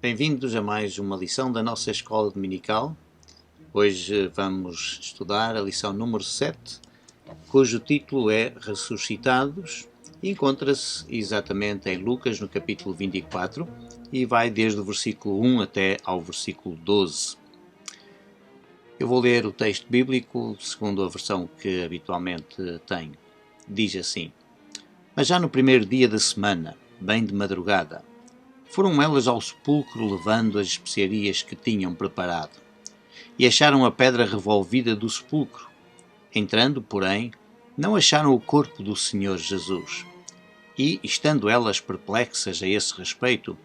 Bem-vindos a mais uma lição da nossa escola dominical. Hoje vamos estudar a lição número 7, cujo título é Ressuscitados, e encontra-se exatamente em Lucas, no capítulo 24, e vai desde o versículo 1 até ao versículo 12. Eu vou ler o texto bíblico segundo a versão que habitualmente tenho. Diz assim: Mas já no primeiro dia da semana, bem de madrugada, foram elas ao sepulcro levando as especiarias que tinham preparado, e acharam a pedra revolvida do sepulcro. Entrando, porém, não acharam o corpo do Senhor Jesus. E, estando elas perplexas a esse respeito,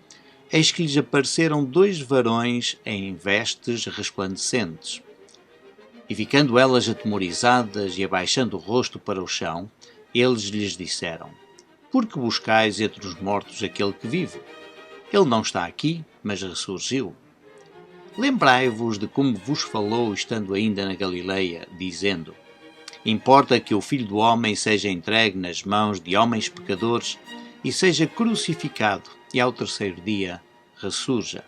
eis que lhes apareceram 2 varões em vestes resplandecentes. E ficando elas atemorizadas e abaixando o rosto para o chão, eles lhes disseram: Por que buscais entre os mortos aquele que vive? Ele não está aqui, mas ressurgiu. Lembrai-vos de como vos falou estando ainda na Galileia, dizendo: Importa que o Filho do Homem seja entregue nas mãos de homens pecadores e seja crucificado, e ao terceiro dia ressurja.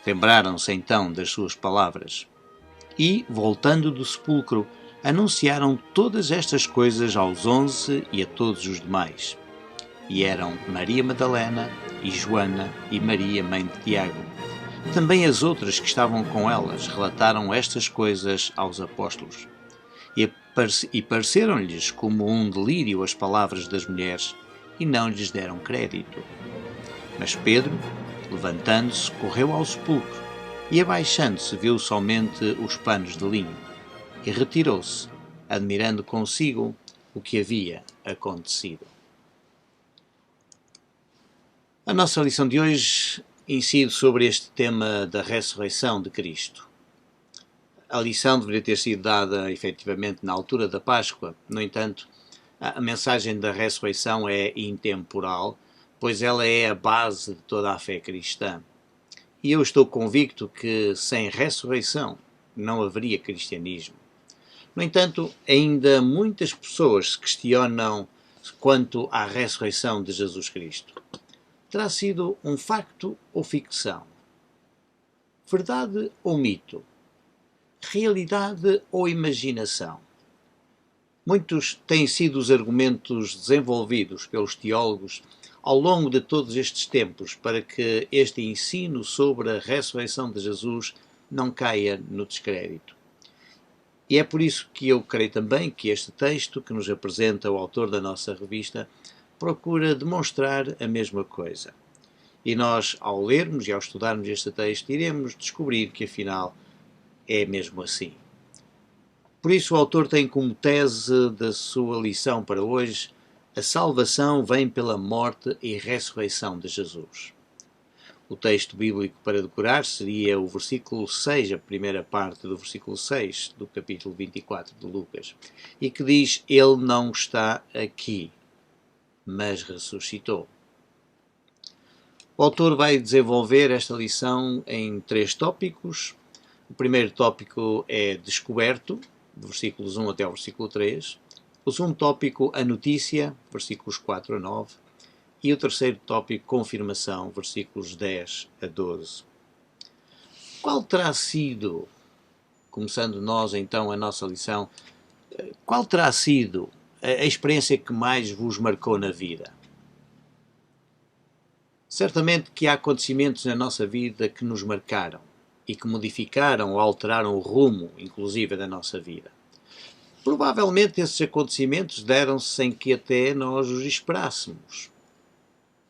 Lembraram-se então das suas palavras. E, voltando do sepulcro, anunciaram todas estas coisas aos 11 e a todos os demais. E eram Maria Madalena, e Joana, e Maria, mãe de Tiago. Também as outras que estavam com elas relataram estas coisas aos apóstolos. E pareceram-lhes como um delírio as palavras das mulheres, e não lhes deram crédito. Mas Pedro, levantando-se, correu ao sepulcro, e abaixando-se viu somente os panos de linho, e retirou-se, admirando consigo o que havia acontecido. A nossa lição de hoje incide sobre este tema da ressurreição de Cristo. A lição deveria ter sido dada efetivamente na altura da Páscoa. No entanto, a mensagem da ressurreição é intemporal, pois ela é a base de toda a fé cristã. E eu estou convicto que sem ressurreição não haveria cristianismo. No entanto, ainda muitas pessoas se questionam quanto à ressurreição de Jesus Cristo. Terá sido um facto ou ficção? Verdade ou mito? Realidade ou imaginação? Muitos têm sido os argumentos desenvolvidos pelos teólogos ao longo de todos estes tempos para que este ensino sobre a ressurreição de Jesus não caia no descrédito. E é por isso que eu creio também que este texto que nos apresenta o autor da nossa revista procura demonstrar a mesma coisa. E nós, ao lermos e ao estudarmos este texto, iremos descobrir que afinal é mesmo assim. Por isso o autor tem como tese da sua lição para hoje: a salvação vem pela morte e ressurreição de Jesus. O texto bíblico para decorar seria o versículo 6, a primeira parte do versículo 6 do capítulo 24 de Lucas, e que diz: Ele não está aqui, mas ressuscitou. O autor vai desenvolver esta lição em 3 tópicos. O primeiro tópico é descoberto, de versículos 1 até ao versículo 3. O segundo tópico, a notícia, versículos 4 a 9. E o terceiro tópico, confirmação, versículos 10 a 12. Qual terá sido, começando nós então a nossa lição, qual terá sido a experiência que mais vos marcou na vida? Certamente que há acontecimentos na nossa vida que nos marcaram e que modificaram ou alteraram o rumo, inclusive, da nossa vida. Provavelmente esses acontecimentos deram-se sem que até nós os esperássemos.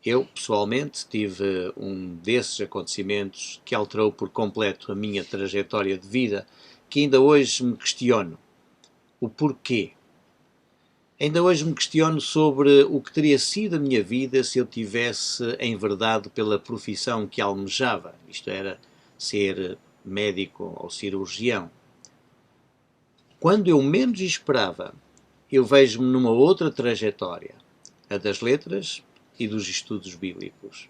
Eu, pessoalmente, tive um desses acontecimentos que alterou por completo a minha trajetória de vida, que ainda hoje me questiono. O porquê? Ainda hoje me questiono sobre o que teria sido a minha vida se eu tivesse enverdado pela profissão que almejava, isto era, ser médico ou cirurgião. Quando eu menos esperava, eu vejo-me numa outra trajetória, a das letras e dos estudos bíblicos.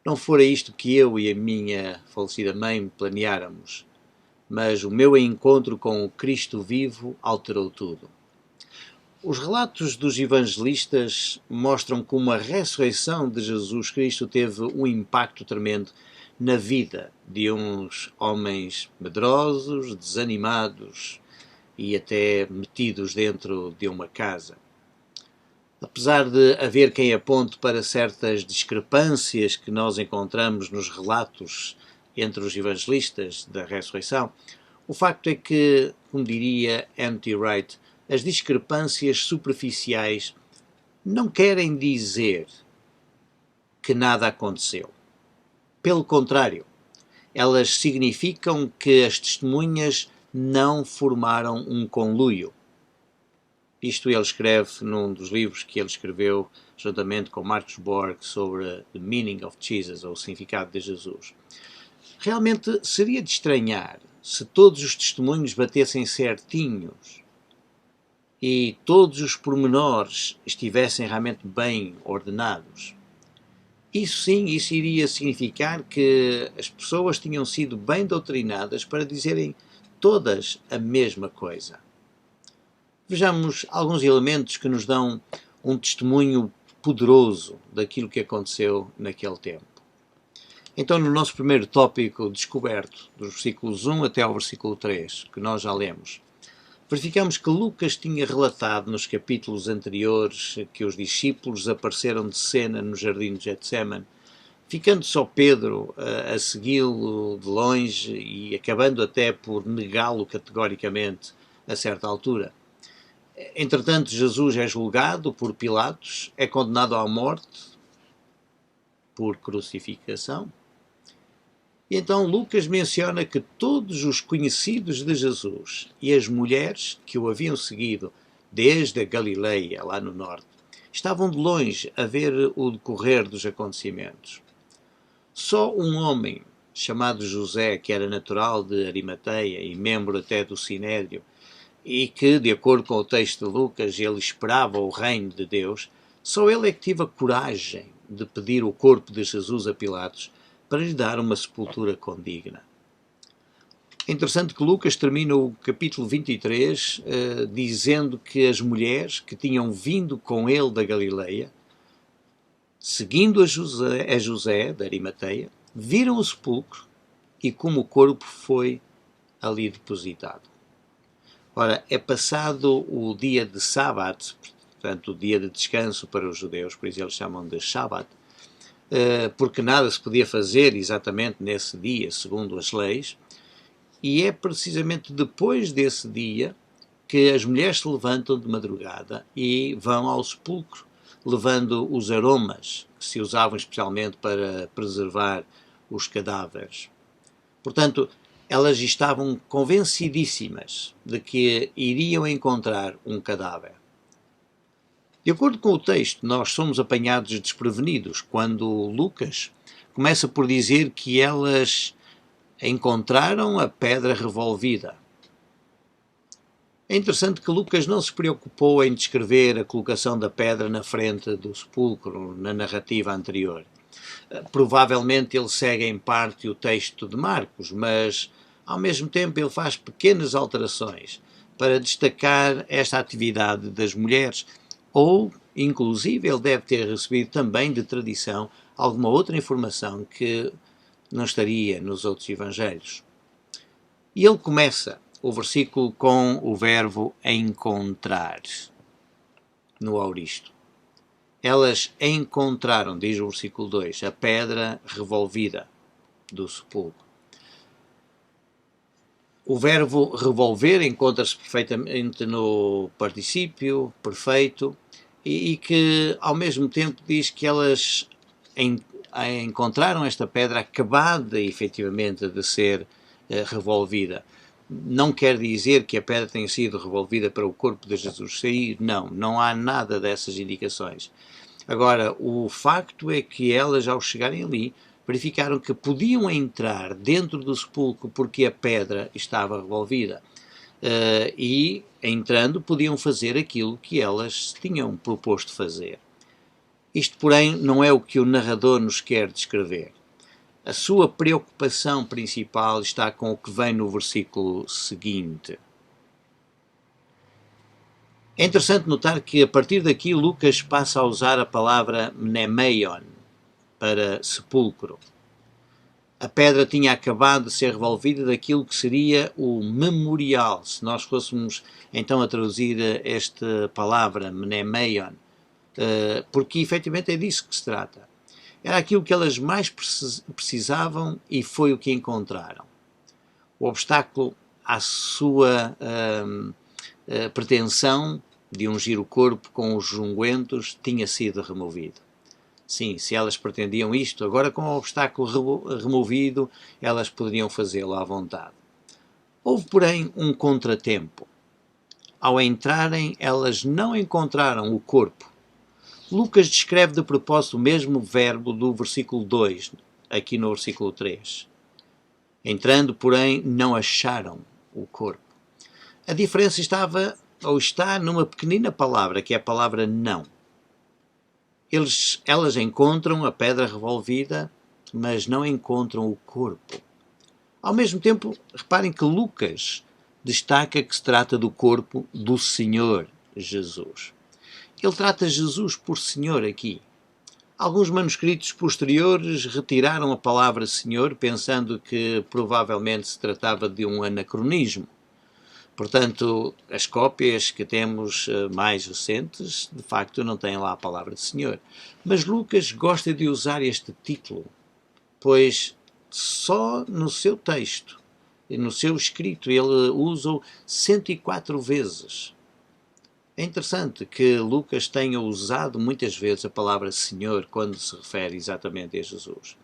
Não fora isto que eu e a minha falecida mãe planeáramos, mas o meu encontro com o Cristo vivo alterou tudo. Os relatos dos evangelistas mostram como a ressurreição de Jesus Cristo teve um impacto tremendo na vida de uns homens medrosos, desanimados e até metidos dentro de uma casa. Apesar de haver quem aponte para certas discrepâncias que nós encontramos nos relatos entre os evangelistas da ressurreição, o facto é que, como diria N.T. Wright, as discrepâncias superficiais não querem dizer que nada aconteceu. Pelo contrário, elas significam que as testemunhas não formaram um conluio. Isto ele escreve num dos livros que ele escreveu juntamente com Marcus Borg sobre The Meaning of Jesus, ou o significado de Jesus. Realmente seria de estranhar se todos os testemunhos batessem certinhos e todos os pormenores estivessem realmente bem ordenados. Isso sim, isso iria significar que as pessoas tinham sido bem doutrinadas para dizerem todas a mesma coisa. Vejamos alguns elementos que nos dão um testemunho poderoso daquilo que aconteceu naquele tempo. Então, no nosso primeiro tópico descoberto, dos versículos 1 até ao versículo 3, que nós já lemos, verificamos que Lucas tinha relatado nos capítulos anteriores que os discípulos apareceram de cena no jardim de Getsemane, ficando só Pedro a segui-lo de longe e acabando até por negá-lo categoricamente a certa altura. Entretanto, Jesus é julgado por Pilatos, é condenado à morte por crucificação. E então Lucas menciona que todos os conhecidos de Jesus e as mulheres que o haviam seguido desde a Galileia, lá no norte, estavam de longe a ver o decorrer dos acontecimentos. Só um homem chamado José, que era natural de Arimateia e membro até do Sinédrio, e que, de acordo com o texto de Lucas, ele esperava o reino de Deus, só ele é que teve a coragem de pedir o corpo de Jesus a Pilatos para lhe dar uma sepultura condigna. É interessante que Lucas termina o capítulo 23 dizendo que as mulheres que tinham vindo com ele da Galileia, seguindo a José da Arimateia, viram o sepulcro e como o corpo foi ali depositado. Ora, é passado o dia de Sábado, portanto, o dia de descanso para os judeus, por isso eles chamam de Shabbat, porque nada se podia fazer exatamente nesse dia, segundo as leis, e é precisamente depois desse dia que as mulheres se levantam de madrugada e vão ao sepulcro, levando os aromas que se usavam especialmente para preservar os cadáveres. Portanto, elas estavam convencidíssimas de que iriam encontrar um cadáver. De acordo com o texto, nós somos apanhados desprevenidos quando Lucas começa por dizer que elas encontraram a pedra revolvida. É interessante que Lucas não se preocupou em descrever a colocação da pedra na frente do sepulcro na narrativa anterior. Provavelmente ele segue em parte o texto de Marcos, mas ao mesmo tempo ele faz pequenas alterações para destacar esta atividade das mulheres, ou inclusive ele deve ter recebido também de tradição alguma outra informação que não estaria nos outros evangelhos. E ele começa o versículo com o verbo encontrar no auristo. Elas encontraram, diz o versículo 2, a pedra revolvida do sepulcro. O verbo revolver encontra-se perfeitamente no particípio perfeito e que, ao mesmo tempo, diz que elas encontraram esta pedra acabada, efetivamente, de ser revolvida. Não quer dizer que a pedra tenha sido revolvida para o corpo de Jesus sair, não há nada dessas indicações. Agora, o facto é que elas, ao chegarem ali, verificaram que podiam entrar dentro do sepulcro porque a pedra estava revolvida. E, entrando, podiam fazer aquilo que elas tinham proposto fazer. Isto, porém, não é o que o narrador nos quer descrever. A sua preocupação principal está com o que vem no versículo seguinte. É interessante notar que a partir daqui Lucas passa a usar a palavra mnemeion para sepulcro. A pedra tinha acabado de ser revolvida daquilo que seria o memorial. Se nós fôssemos então a traduzir esta palavra, mnemeion, porque efetivamente é disso que se trata. Era aquilo que elas mais precisavam e foi o que encontraram. O obstáculo à sua pretensão de ungir o corpo com os ungüentos tinha sido removido. Sim, se elas pretendiam isto, agora com o obstáculo removido, elas poderiam fazê-lo à vontade. Houve, porém, um contratempo. Ao entrarem, elas não encontraram o corpo. Lucas descreve de propósito o mesmo verbo do versículo 2, aqui no versículo 3. Entrando, porém, não acharam o corpo. A diferença está numa pequenina palavra, que é a palavra não. Elas encontram a pedra revolvida, mas não encontram o corpo. Ao mesmo tempo, reparem que Lucas destaca que se trata do corpo do Senhor Jesus. Ele trata Jesus por Senhor aqui. Alguns manuscritos posteriores retiraram a palavra Senhor, pensando que provavelmente se tratava de um anacronismo. Portanto, as cópias que temos mais recentes, de facto, não têm lá a palavra de Senhor. Mas Lucas gosta de usar este título, pois só no seu texto e no seu escrito ele usa-o 104 vezes. É interessante que Lucas tenha usado muitas vezes a palavra Senhor quando se refere exatamente a Jesus.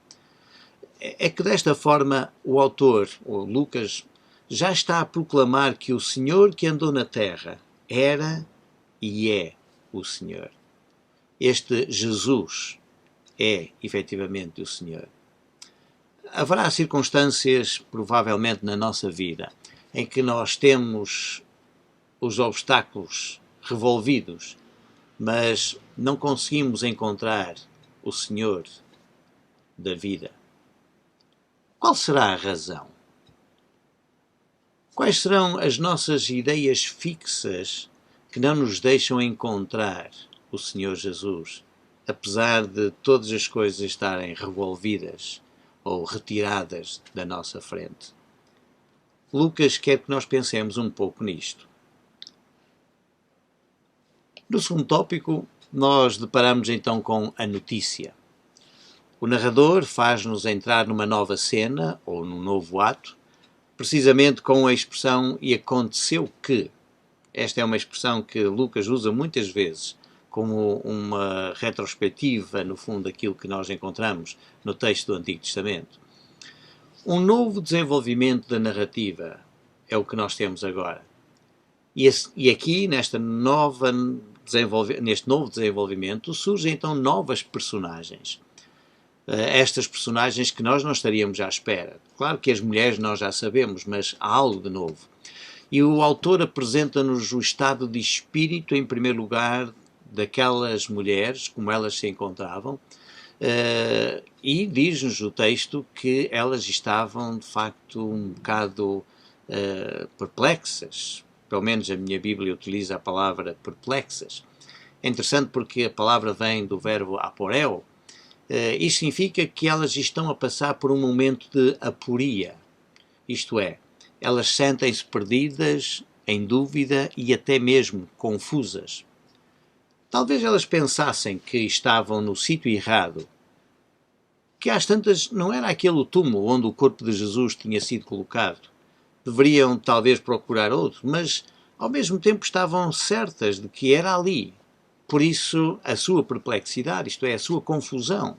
É que desta forma o autor, o Lucas, já está a proclamar que o Senhor que andou na terra era e é o Senhor. Este Jesus é efetivamente o Senhor. Haverá circunstâncias, provavelmente na nossa vida, em que nós temos os obstáculos revolvidos, mas não conseguimos encontrar o Senhor da vida. Qual será a razão? Quais serão as nossas ideias fixas que não nos deixam encontrar o Senhor Jesus, apesar de todas as coisas estarem revolvidas ou retiradas da nossa frente? Lucas quer que nós pensemos um pouco nisto. No segundo tópico, nós deparamos então com a notícia. O narrador faz-nos entrar numa nova cena, ou num novo ato, precisamente com a expressão "e aconteceu que". Esta é uma expressão que Lucas usa muitas vezes como uma retrospectiva, no fundo, daquilo que nós encontramos no texto do Antigo Testamento. Um novo desenvolvimento da narrativa é o que nós temos agora. E aqui, neste novo desenvolvimento, surgem então novas personagens. Estas personagens que nós não estaríamos à espera. Claro que as mulheres nós já sabemos, mas há algo de novo. E o autor apresenta-nos o estado de espírito, em primeiro lugar, daquelas mulheres, como elas se encontravam, e diz-nos o texto que elas estavam, de facto, um bocado perplexas. Pelo menos a minha Bíblia utiliza a palavra perplexas. É interessante porque a palavra vem do verbo aporeo. Isto significa que elas estão a passar por um momento de aporia. Isto é, elas sentem-se perdidas, em dúvida e até mesmo confusas. Talvez elas pensassem que estavam no sítio errado, que às tantas não era aquele o túmulo onde o corpo de Jesus tinha sido colocado. Deveriam talvez procurar outro, mas ao mesmo tempo estavam certas de que era ali. Por isso a sua perplexidade, isto é, a sua confusão,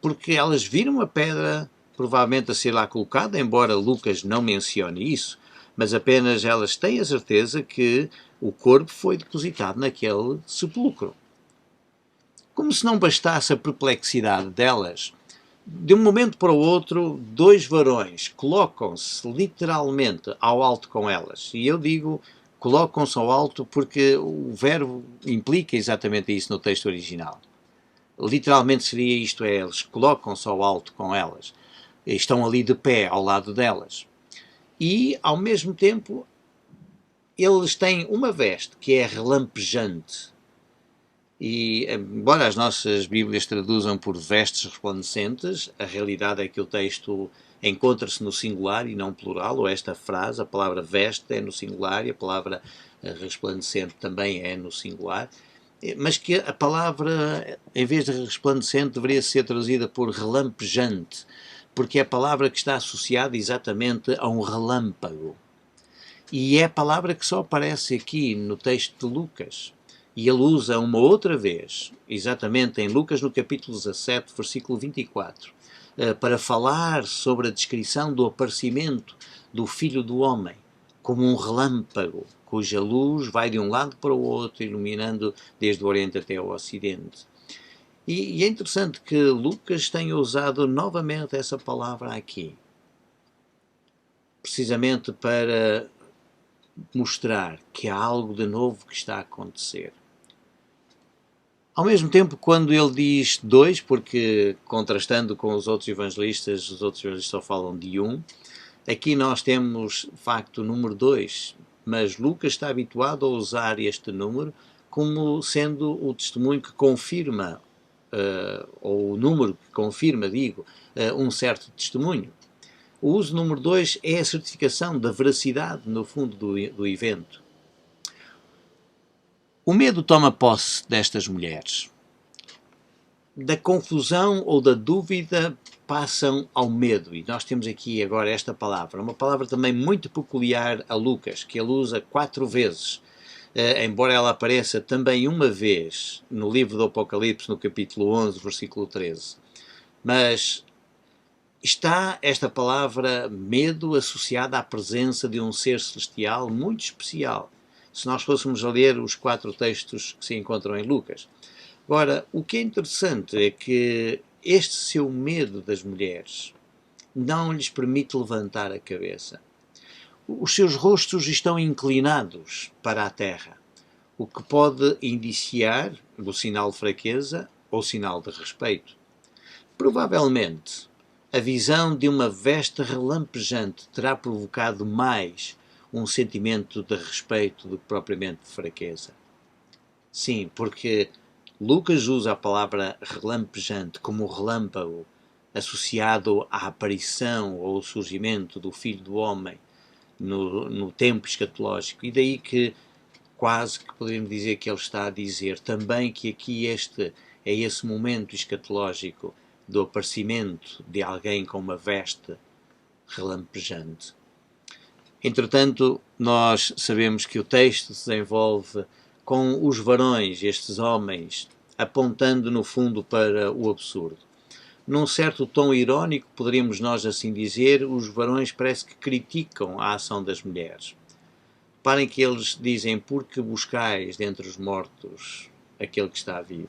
porque elas viram a pedra provavelmente a ser lá colocada, embora Lucas não mencione isso, mas apenas elas têm a certeza que o corpo foi depositado naquele sepulcro. Como se não bastasse a perplexidade delas, de um momento para o outro, dois varões colocam-se literalmente ao alto com elas. E eu digo colocam-se ao alto porque o verbo implica exatamente isso no texto original. Literalmente seria isto, eles colocam-se ao alto com elas. Estão ali de pé ao lado delas. E, ao mesmo tempo, eles têm uma veste que é relampejante. E, embora as nossas Bíblias traduzam por vestes resplandecentes, a realidade é que o texto encontra-se no singular e não plural, ou esta frase, a palavra veste é no singular e a palavra resplandecente também é no singular, mas que a palavra, em vez de resplandecente, deveria ser traduzida por relampejante, porque é a palavra que está associada exatamente a um relâmpago. E é a palavra que só aparece aqui no texto de Lucas. E ele usa uma outra vez, exatamente em Lucas no capítulo 17, versículo 24, para falar sobre a descrição do aparecimento do Filho do Homem, como um relâmpago, cuja luz vai de um lado para o outro, iluminando desde o Oriente até o Ocidente. E é interessante que Lucas tenha usado novamente essa palavra aqui, precisamente para mostrar que há algo de novo que está a acontecer. Ao mesmo tempo, quando ele diz dois, porque contrastando com os outros evangelistas só falam de um, aqui nós temos, de facto, o número 2, mas Lucas está habituado a usar este número como sendo o testemunho que confirma, ou o número que confirma, um certo testemunho. O uso número 2 é a certificação da veracidade, no fundo, do evento. O medo toma posse destas mulheres. Da confusão ou da dúvida passam ao medo. E nós temos aqui agora esta palavra, uma palavra também muito peculiar a Lucas, que ele usa 4 vezes, embora ela apareça também uma vez no livro do Apocalipse, no capítulo 11, versículo 13. Mas está esta palavra medo associada à presença de um ser celestial muito especial, se nós fôssemos a ler os 4 textos que se encontram em Lucas. Agora, o que é interessante é que este seu medo das mulheres não lhes permite levantar a cabeça. Os seus rostos estão inclinados para a terra, o que pode indiciar o sinal de fraqueza ou sinal de respeito. Provavelmente, a visão de uma veste relampejante terá provocado mais um sentimento de respeito do que propriamente de fraqueza. Sim, porque Lucas usa a palavra relampejante como relâmpago associado à aparição ou ao surgimento do Filho do Homem no tempo escatológico. E daí que quase que podemos dizer que ele está a dizer também que aqui este é esse momento escatológico do aparecimento de alguém com uma veste relampejante. Entretanto, nós sabemos que o texto se desenvolve com os varões, estes homens, apontando no fundo para o absurdo. Num certo tom irónico, poderíamos nós assim dizer, os varões parece que criticam a ação das mulheres. Reparem que eles dizem, por que buscais dentre os mortos aquele que está vivo?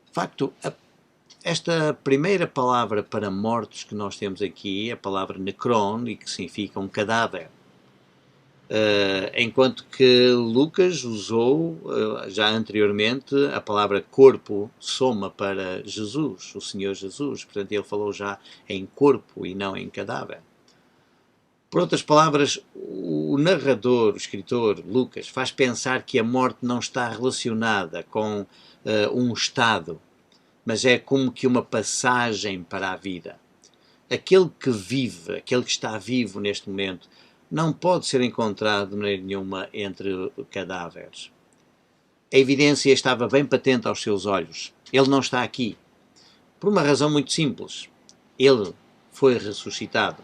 De facto, esta primeira palavra para mortos que nós temos aqui é a palavra necron, e que significa um cadáver. Enquanto que Lucas usou já anteriormente a palavra corpo, soma, para Jesus, o Senhor Jesus. Portanto, ele falou já em corpo e não em cadáver. Por outras palavras, o narrador, o escritor Lucas, faz pensar que a morte não está relacionada com um estado, mas é como que uma passagem para a vida. Aquele que vive, aquele que está vivo neste momento, não pode ser encontrado de maneira nenhuma entre cadáveres. A evidência estava bem patente aos seus olhos. Ele não está aqui. Por uma razão muito simples. Ele foi ressuscitado.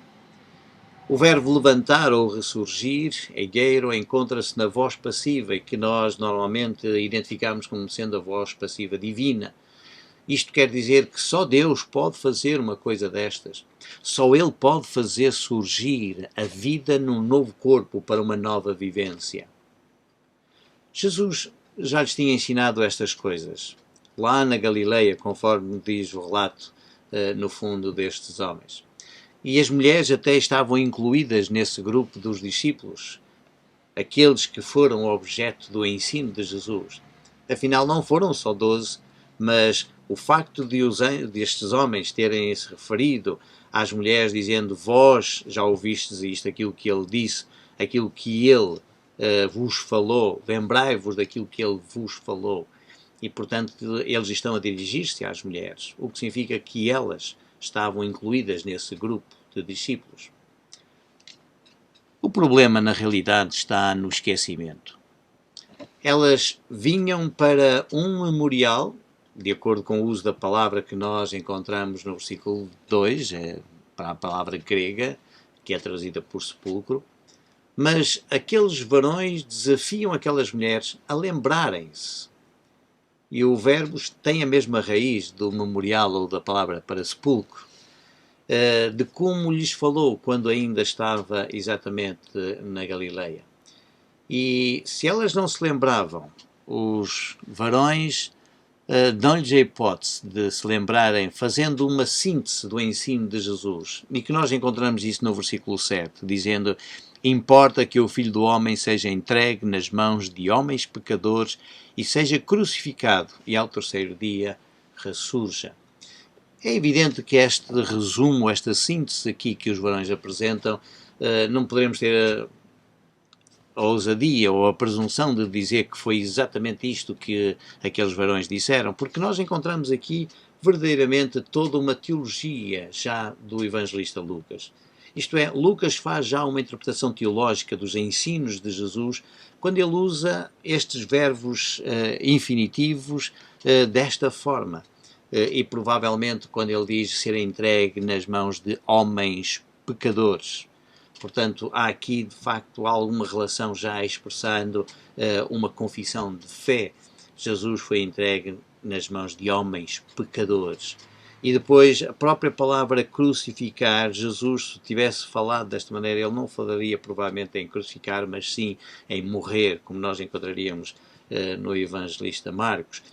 O verbo levantar ou ressurgir, egeiro, encontra-se na voz passiva, e que nós normalmente identificamos como sendo a voz passiva divina. Isto quer dizer que só Deus pode fazer uma coisa destas. Só Ele pode fazer surgir a vida num novo corpo para uma nova vivência. Jesus já lhes tinha ensinado estas coisas, lá na Galileia, conforme diz o relato, no fundo, destes homens. E as mulheres até estavam incluídas nesse grupo dos discípulos, aqueles que foram objeto do ensino de Jesus. Afinal, não foram só 12, mas o facto destes homens terem se referido às mulheres dizendo vós já ouvistes isto, aquilo que ele disse, aquilo que ele vos falou, lembrai-vos daquilo que ele vos falou, e portanto eles estão a dirigir-se às mulheres, o que significa que elas estavam incluídas nesse grupo de discípulos. O problema na realidade está no esquecimento. Elas vinham para um memorial, de acordo com o uso da palavra que nós encontramos no versículo 2, para a palavra grega, que é traduzida por sepulcro, mas aqueles varões desafiam aquelas mulheres a lembrarem-se. E o verbo tem a mesma raiz do memorial ou da palavra para sepulcro, de como lhes falou quando ainda estava exatamente na Galileia. E se elas não se lembravam, os varões dão-lhes a hipótese de se lembrarem, fazendo uma síntese do ensino de Jesus, e que nós encontramos isso no versículo 7, dizendo: importa que o Filho do Homem seja entregue nas mãos de homens pecadores e seja crucificado e ao terceiro dia ressurja. É evidente que este resumo, esta síntese aqui que os varões apresentam, não poderemos ter a ousadia ou a presunção de dizer que foi exatamente isto que aqueles varões disseram, porque nós encontramos aqui verdadeiramente toda uma teologia já do evangelista Lucas. Isto é, Lucas faz já uma interpretação teológica dos ensinos de Jesus quando ele usa estes verbos infinitivos desta forma. E provavelmente quando ele diz ser entregue nas mãos de homens pecadores. Portanto, há aqui, de facto, alguma relação já expressando uma confissão de fé. Jesus foi entregue nas mãos de homens pecadores. E depois, a própria palavra crucificar, Jesus, se tivesse falado desta maneira, ele não falaria provavelmente em crucificar, mas sim em morrer, como nós encontraríamos no evangelista Marcos.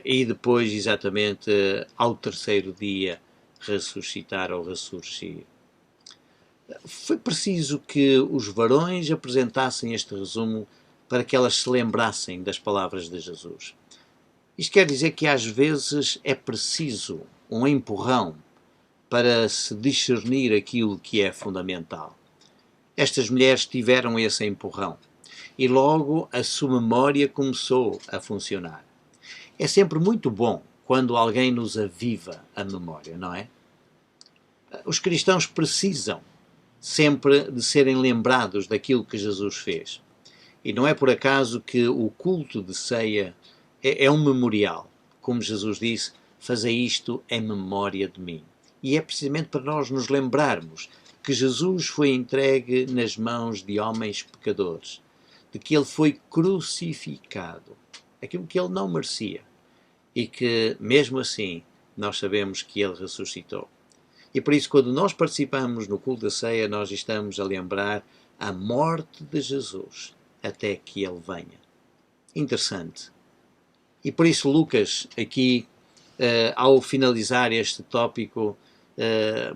E depois, exatamente, ao terceiro dia, ressuscitar ou ressurgir. Foi preciso que os varões apresentassem este resumo para que elas se lembrassem das palavras de Jesus. Isto quer dizer que às vezes é preciso um empurrão para se discernir aquilo que é fundamental. Estas mulheres tiveram esse empurrão e logo a sua memória começou a funcionar. É sempre muito bom quando alguém nos aviva a memória, não é? Os cristãos precisam sempre de serem lembrados daquilo que Jesus fez. E não é por acaso que o culto de ceia é um memorial. Como Jesus disse, fazei isto em memória de mim. E é precisamente para nós nos lembrarmos que Jesus foi entregue nas mãos de homens pecadores, de que ele foi crucificado, aquilo que ele não merecia, e que, mesmo assim, nós sabemos que ele ressuscitou. E por isso, quando nós participamos no culto da ceia, nós estamos a lembrar a morte de Jesus até que ele venha. Interessante. E por isso Lucas, aqui, ao finalizar este tópico,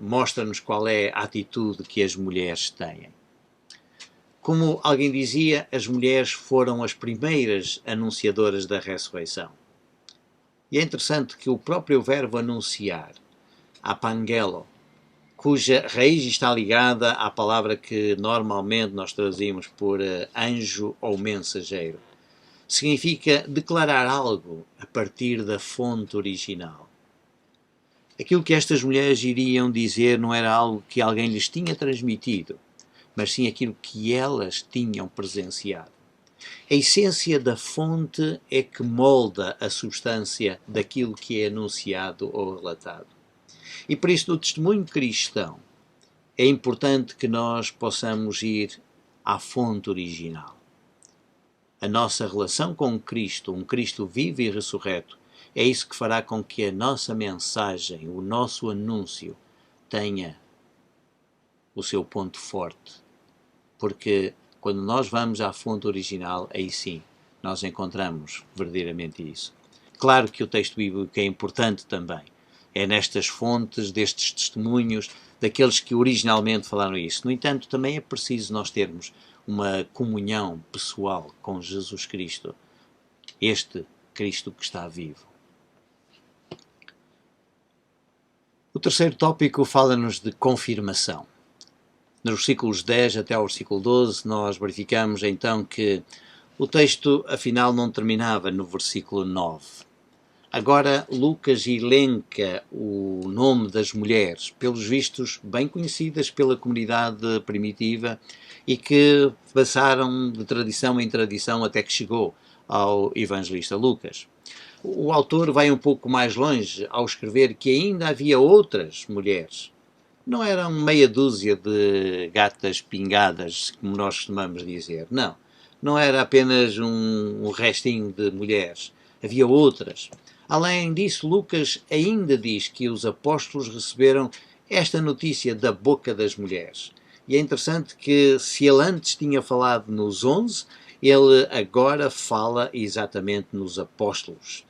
mostra-nos qual é a atitude que as mulheres têm. Como alguém dizia, as mulheres foram as primeiras anunciadoras da ressurreição. E é interessante que o próprio verbo anunciar, apangelo, cuja raiz está ligada à palavra que normalmente nós traduzimos por anjo ou mensageiro, significa declarar algo a partir da fonte original. Aquilo que estas mulheres iriam dizer não era algo que alguém lhes tinha transmitido, mas sim aquilo que elas tinham presenciado. A essência da fonte é que molda a substância daquilo que é anunciado ou relatado. E por isso, no testemunho cristão, é importante que nós possamos ir à fonte original. A nossa relação com Cristo, um Cristo vivo e ressurreto, é isso que fará com que a nossa mensagem, o nosso anúncio, tenha o seu ponto forte. Porque quando nós vamos à fonte original, aí sim, nós encontramos verdadeiramente isso. Claro que o texto bíblico é importante também. É nestas fontes, destes testemunhos, daqueles que originalmente falaram isso. No entanto, também é preciso nós termos uma comunhão pessoal com Jesus Cristo, este Cristo que está vivo. O terceiro tópico fala-nos de confirmação. Nos versículos 10 até ao versículo 12, nós verificamos então que o texto afinal não terminava no versículo 9. Agora Lucas elenca o nome das mulheres, pelos vistos bem conhecidas pela comunidade primitiva e que passaram de tradição em tradição até que chegou ao evangelista Lucas. O autor vai um pouco mais longe ao escrever que ainda havia outras mulheres. Não eram meia dúzia de gatas pingadas, como nós costumamos dizer. Não. Não era apenas um restinho de mulheres. Havia outras. Além disso, Lucas ainda diz que os apóstolos receberam esta notícia da boca das mulheres. E é interessante que, se ele antes tinha falado nos 11, ele agora fala exatamente nos apóstolos.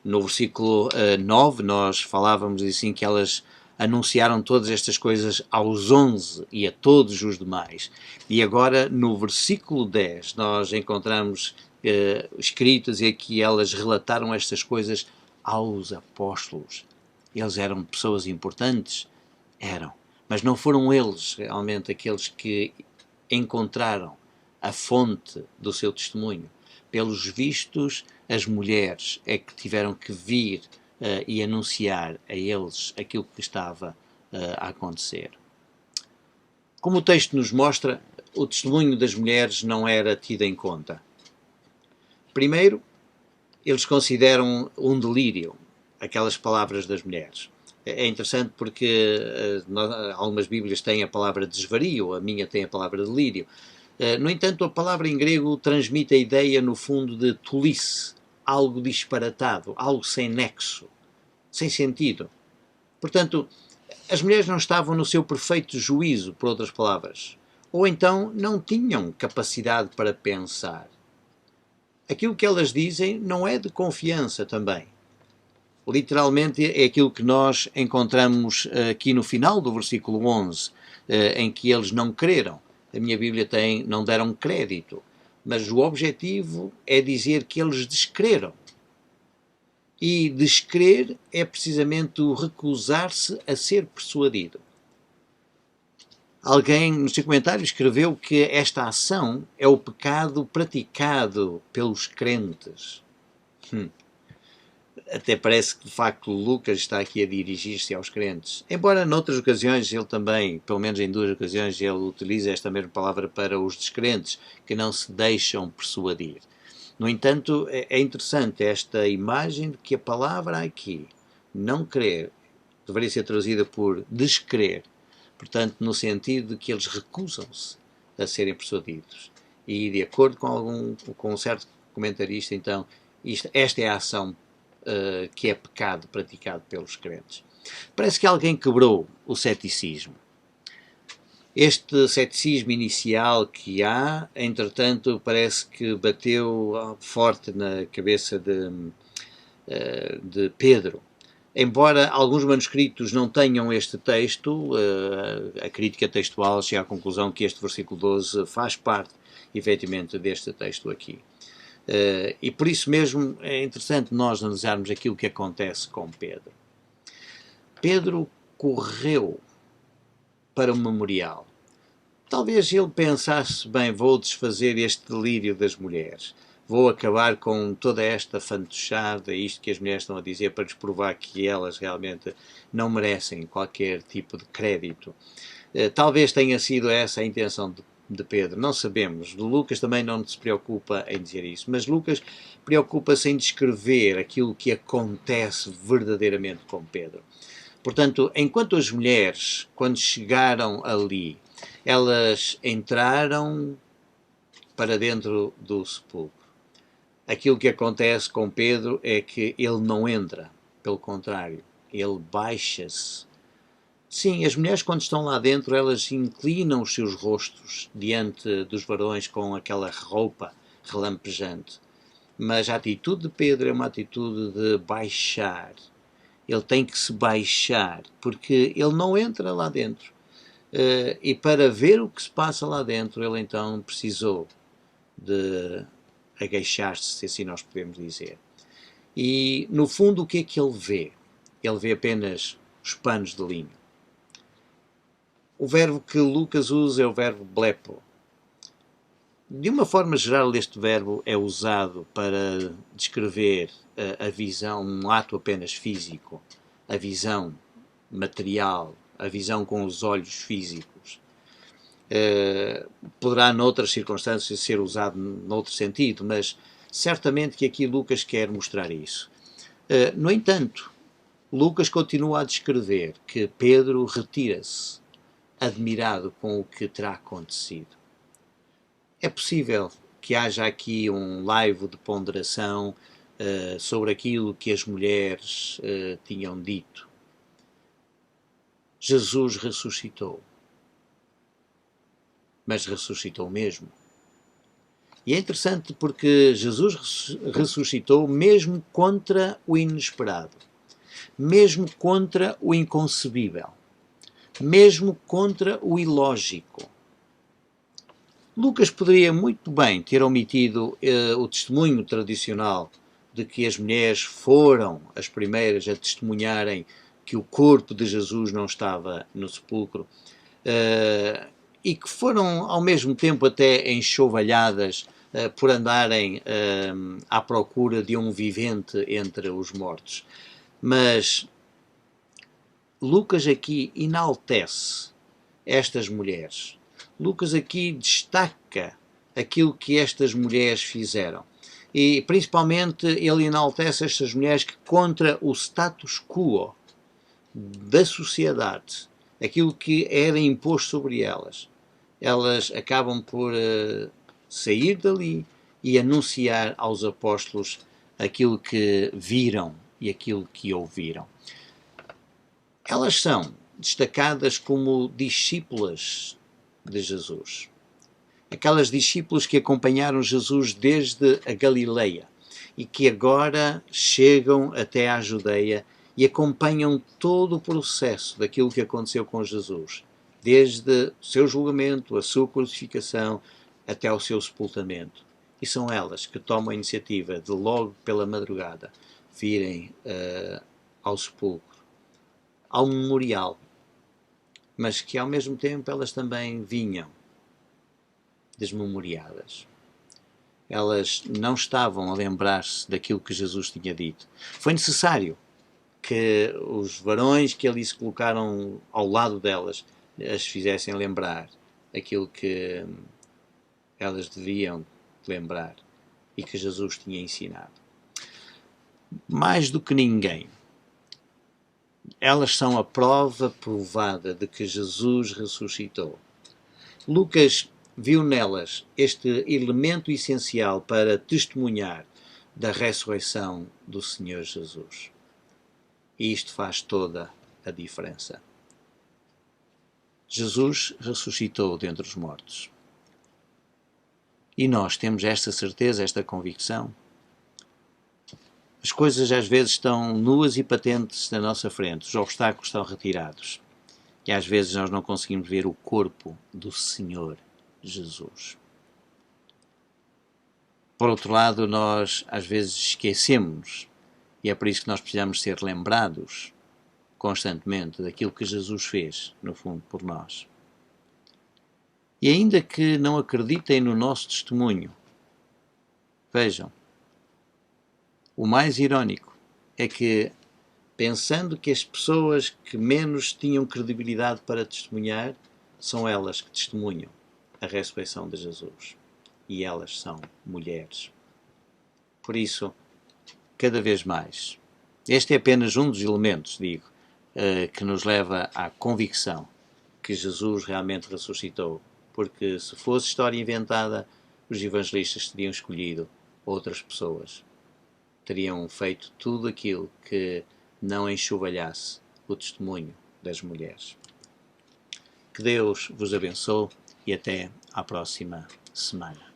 No versículo 9, nós falávamos assim que elas anunciaram todas estas coisas aos 11 e a todos os demais. E agora, no versículo 10, nós encontramos escrito a dizer que elas relataram estas coisas aos apóstolos. Eles eram pessoas importantes? Eram. Mas não foram eles realmente aqueles que encontraram a fonte do seu testemunho. Pelos vistos, as mulheres é que tiveram que vir e anunciar a eles aquilo que estava a acontecer. Como o texto nos mostra, o testemunho das mulheres não era tido em conta. Primeiro, eles consideram um delírio aquelas palavras das mulheres. É interessante porque algumas Bíblias têm a palavra desvario, a minha tem a palavra delírio. No entanto, a palavra em grego transmite a ideia, no fundo, de tolice, algo disparatado, algo sem nexo, sem sentido. Portanto, as mulheres não estavam no seu perfeito juízo, por outras palavras, ou então não tinham capacidade para pensar. Aquilo que elas dizem não é de confiança também. Literalmente é aquilo que nós encontramos aqui no final do versículo 11, em que eles não creram. A minha Bíblia tem, não deram crédito, mas o objetivo é dizer que eles descreram. E descrer é precisamente o recusar-se a ser persuadido. Alguém no seu comentário escreveu que esta ação é o pecado praticado pelos crentes. Até parece que de facto Lucas está aqui a dirigir-se aos crentes. Embora noutras ocasiões ele também, pelo menos em 2 ocasiões, ele utiliza esta mesma palavra para os descrentes, que não se deixam persuadir. No entanto, é interessante esta imagem de que a palavra aqui, não crer, deveria ser traduzida por descrer. Portanto, no sentido de que eles recusam-se a serem persuadidos. E de acordo com um certo comentarista, então, esta é a ação que é pecado praticado pelos crentes. Parece que alguém quebrou o ceticismo. Este ceticismo inicial que há, entretanto, parece que bateu forte na cabeça de Pedro. Embora alguns manuscritos não tenham este texto, a crítica textual chega à conclusão que este versículo 12 faz parte, efetivamente, deste texto aqui. E por isso mesmo é interessante nós analisarmos aquilo que acontece com Pedro. Pedro correu para o memorial. Talvez ele pensasse, bem, vou desfazer este delírio das mulheres. Vou acabar com toda esta fantochada, isto que as mulheres estão a dizer, para lhes provar que elas realmente não merecem qualquer tipo de crédito. Talvez tenha sido essa a intenção de Pedro, não sabemos. Lucas também não se preocupa em dizer isso, mas Lucas preocupa-se em descrever aquilo que acontece verdadeiramente com Pedro. Portanto, enquanto as mulheres, quando chegaram ali, elas entraram para dentro do sepulcro. Aquilo que acontece com Pedro é que ele não entra, pelo contrário, ele baixa-se. Sim, as mulheres quando estão lá dentro, elas inclinam os seus rostos diante dos varões com aquela roupa relampejante. Mas a atitude de Pedro é uma atitude de baixar. Ele tem que se baixar, porque ele não entra lá dentro. E para ver o que se passa lá dentro, ele então precisou de agachar-se, se assim nós podemos dizer. E, no fundo, o que é que ele vê? Ele vê apenas os panos de linho. O verbo que Lucas usa é o verbo blepo. De uma forma geral, este verbo é usado para descrever a visão, um ato apenas físico, a visão material, a visão com os olhos físicos. Poderá, noutras circunstâncias, ser usado noutro sentido, mas certamente que aqui Lucas quer mostrar isso. No entanto, Lucas continua a descrever que Pedro retira-se, admirado com o que terá acontecido. É possível que haja aqui um laivo de ponderação sobre aquilo que as mulheres tinham dito. Jesus ressuscitou. Mas ressuscitou mesmo. E é interessante porque Jesus ressuscitou mesmo contra o inesperado, mesmo contra o inconcebível, mesmo contra o ilógico. Lucas poderia muito bem ter omitido o testemunho tradicional de que as mulheres foram as primeiras a testemunharem que o corpo de Jesus não estava no sepulcro e que foram ao mesmo tempo até enxovalhadas por andarem à procura de um vivente entre os mortos. Mas Lucas aqui enaltece estas mulheres. Lucas aqui destaca aquilo que estas mulheres fizeram. E, principalmente, ele enaltece estas mulheres que, contra o status quo da sociedade, aquilo que era imposto sobre elas, elas acabam por sair dali e anunciar aos apóstolos aquilo que viram e aquilo que ouviram. Elas são destacadas como discípulas de Jesus. Aquelas discípulas que acompanharam Jesus desde a Galileia e que agora chegam até à Judeia e acompanham todo o processo daquilo que aconteceu com Jesus, desde o seu julgamento, a sua crucificação, até ao seu sepultamento. E são elas que tomam a iniciativa de logo pela madrugada virem ao sepulcro, ao memorial, mas que ao mesmo tempo elas também vinham desmemoriadas. Elas não estavam a lembrar-se daquilo que Jesus tinha dito. Foi necessário que os varões que ali se colocaram ao lado delas as fizessem lembrar aquilo que elas deviam lembrar e que Jesus tinha ensinado. Mais do que ninguém, elas são a prova provada de que Jesus ressuscitou. Lucas viu nelas este elemento essencial para testemunhar da ressurreição do Senhor Jesus. E isto faz toda a diferença. Jesus ressuscitou dentre os mortos. E nós temos esta certeza, esta convicção. As coisas às vezes estão nuas e patentes na nossa frente, os obstáculos estão retirados. E às vezes nós não conseguimos ver o corpo do Senhor Jesus. Por outro lado, nós às vezes esquecemos, e é por isso que nós precisamos ser lembrados constantemente daquilo que Jesus fez, no fundo, por nós. E ainda que não acreditem no nosso testemunho, vejam, o mais irónico é que, pensando que as pessoas que menos tinham credibilidade para testemunhar, são elas que testemunham a ressurreição de Jesus. E elas são mulheres. Por isso, cada vez mais, este é apenas um dos elementos, digo, que nos leva à convicção que Jesus realmente ressuscitou. Porque se fosse história inventada, os evangelistas teriam escolhido outras pessoas. Teriam feito tudo aquilo que não enxovalhasse o testemunho das mulheres. Que Deus vos abençoe e até à próxima semana.